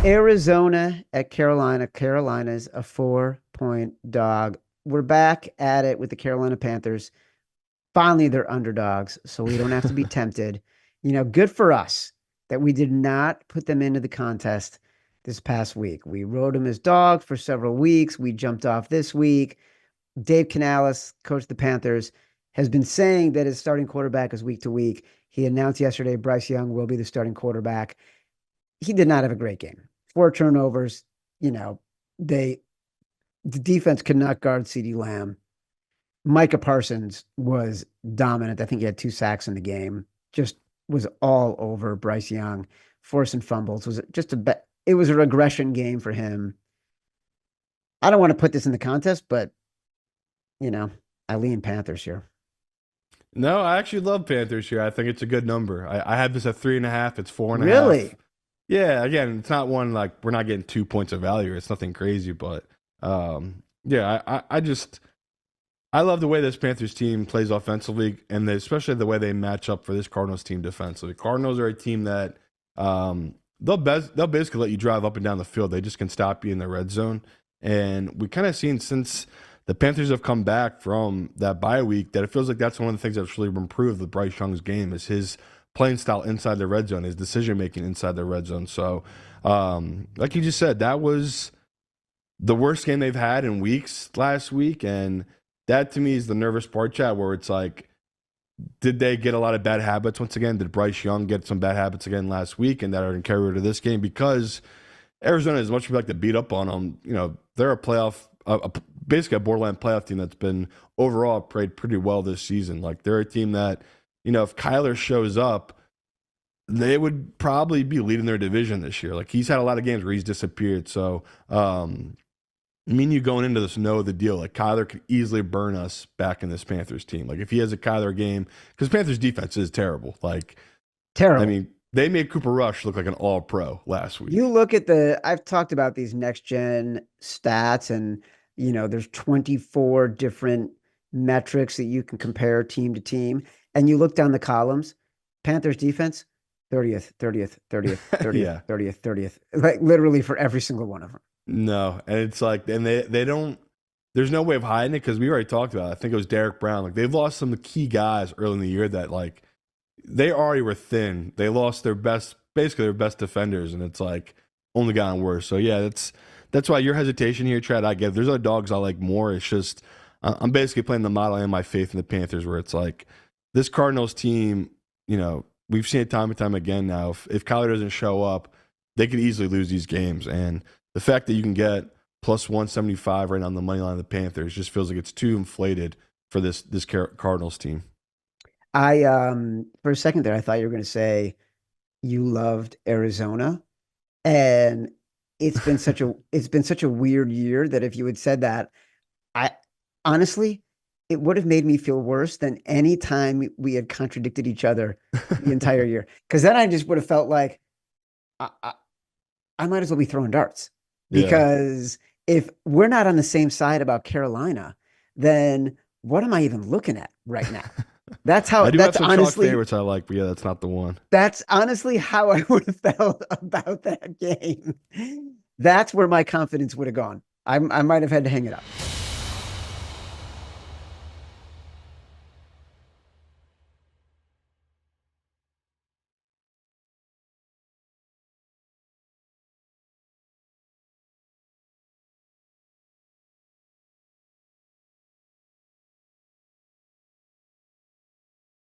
Arizona at Carolina. Carolina's a 4-point dog. We're back at it with the Carolina Panthers. Finally, they're underdogs, so we don't have to be tempted. Good for us that we did not put them into the contest this past week. We rode them as dogs for several weeks. We jumped off this week. Dave Canales, coach of the Panthers, has been saying that his starting quarterback is week to week. He announced yesterday Bryce Young will be the starting quarterback. He did not have a great game. 4 turnovers. You know, the defense could not guard CeeDee Lamb. Micah Parsons was dominant. I think he had 2 sacks in the game. Just was all over Bryce Young, forcing fumbles. It was a regression game for him. I don't want to put this in the contest, but I lean Panthers here. No, I actually love Panthers here. I think it's a good number. I have this at 3.5. It's 4.5. Really? Yeah, again, it's not one like we're not getting 2 points of value. It's nothing crazy, but yeah, I love the way this Panthers team plays offensively, and especially the way they match up for this Cardinals team defensively. Cardinals are a team that they'll basically let you drive up and down the field. They just can stop you in the red zone, and we kind of seen since the Panthers have come back from that bye week that it feels like that's one of the things that's really improved with Bryce Young's game is his playing style inside the red zone, his decision making inside the red zone. So, like you just said, that was the worst game they've had in weeks last week, and that to me is the nervous part, chat, where it's like, did they get a lot of bad habits once again? Did Bryce Young get some bad habits again last week and that are going to carry over to this game? Because Arizona, as much as we like to beat up on them, they're a playoff, basically a borderline playoff team that's been overall played pretty well this season. Like they're a team that, if Kyler shows up, they would probably be leading their division this year. Like he's had a lot of games where he's disappeared. So, you going into this know the deal. Like Kyler could easily burn us back in this Panthers team. Like if he has a Kyler game, because Panthers defense is terrible. Like terrible. I mean, they made Cooper Rush look like an all-pro last week. You look at I've talked about these next gen stats, and there's 24 different metrics that you can compare team to team, and you look down the columns. Panthers defense, 30th, 30th, 30th, 30th, Yeah. 30th, 30th, like literally for every single one of them. No, and it's like, and they don't. There's no way of hiding it because we already talked about it. I think it was Derek Brown. Like they've lost some key guys early in the year that like they already were thin. They lost basically their best defenders, and it's like only gotten worse. So yeah, that's why your hesitation here, Chad. I get. There's other dogs I like more. It's just I'm basically playing the model and my faith in the Panthers, where it's like this Cardinals team. We've seen it time and time again now. If Kyler doesn't show up, they could easily lose these games, and the fact that you can get plus 175 right on the money line of the Panthers just feels like it's too inflated for this Cardinals team. I for a second there, I thought you were going to say you loved Arizona, and it's been such a weird year that if you had said that, I honestly, it would have made me feel worse than any time we had contradicted each other the entire year. Because then I just would have felt like I might as well be throwing darts. Because if we're not on the same side about Carolina, then what am I even looking at right now? That's how. I do that's have some honestly chalk favorites I like, but yeah, that's not the one. That's honestly how I would have felt about that game. That's where my confidence would have gone. I might have had to hang it up.